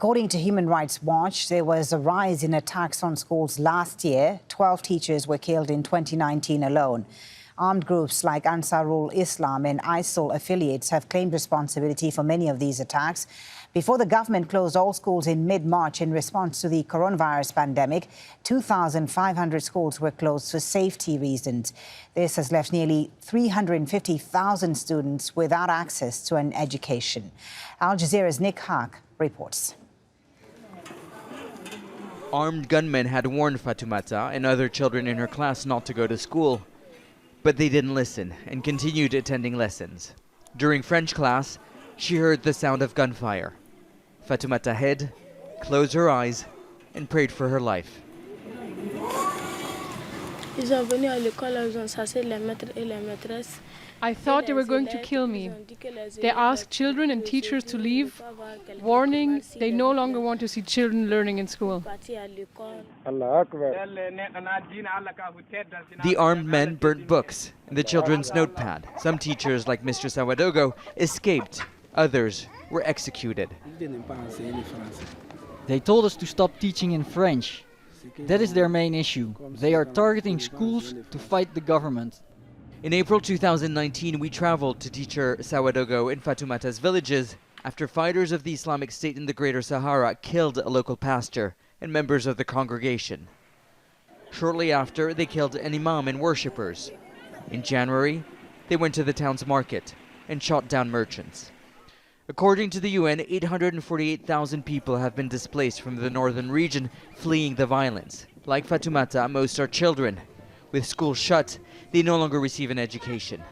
According to Human Rights Watch, there was a rise in attacks on schools last year. 12 teachers were killed in 2019 alone. Armed groups like Ansarul Islam and ISIL affiliates have claimed responsibility for many of these attacks. Before the government closed all schools in mid-March in response to the coronavirus pandemic, 2,500 schools were closed for safety reasons. This has left nearly 350,000 students without access to an education. Al Jazeera's Haque reports. Armed gunmen had warned Fatoumata and other children in her class not to go to school. But they didn't listen and continued attending lessons. During French class, she heard the sound of gunfire. Fatoumata hid, closed her eyes, and prayed for her life. I thought they were going to kill me. They asked children and teachers to leave. Warning, they no longer want to see children learning in school. The armed men burnt books and the children's notepad. Some teachers, like Mr. Sawadogo, escaped. Others were executed. They told us to stop teaching in French. That is their main issue. They are targeting schools to fight the government. In April 2019, we traveled to teacher Sawadogo in Fatoumata's villages after fighters of the Islamic State in the Greater Sahara killed a local pastor and members of the congregation. Shortly after, they killed an imam and worshippers. In January, they went to the town's market and shot down merchants. According to the UN, 848,000 people have been displaced from the northern region, fleeing the violence. Like Fatoumata, most are children. With schools shut, they no longer receive an education.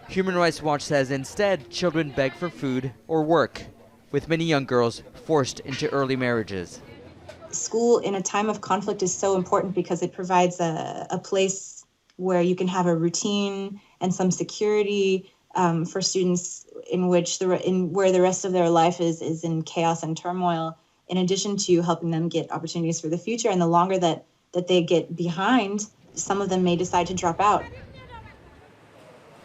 Human Rights Watch says instead, children beg for food or work, with many young girls forced into early marriages. School in a time of conflict is so important because it provides a place where you can have a routine and some security for students where the rest of their life is in chaos and turmoil, in addition to helping them get opportunities for the future. And the longer that they get behind, some of them may decide to drop out.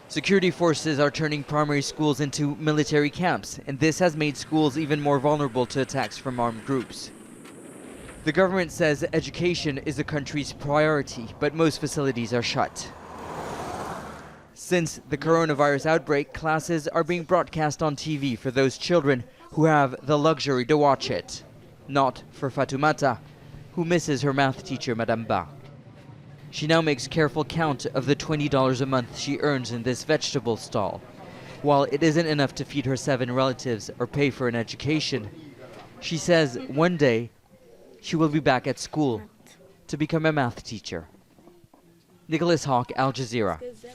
Security forces are turning primary schools into military camps, and this has made schools even more vulnerable to attacks from armed groups. The government says education is the country's priority, but most facilities are shut. Since the coronavirus outbreak, classes are being broadcast on TV for those children who have the luxury to watch it. Not for Fatoumata, who misses her math teacher, Madame Ba. She now makes careful count of the $20 a month she earns in this vegetable stall. While it isn't enough to feed her 7 relatives or pay for an education, she says one day she will be back at school to become a math teacher. Nicolas, Haque, Al Jazeera.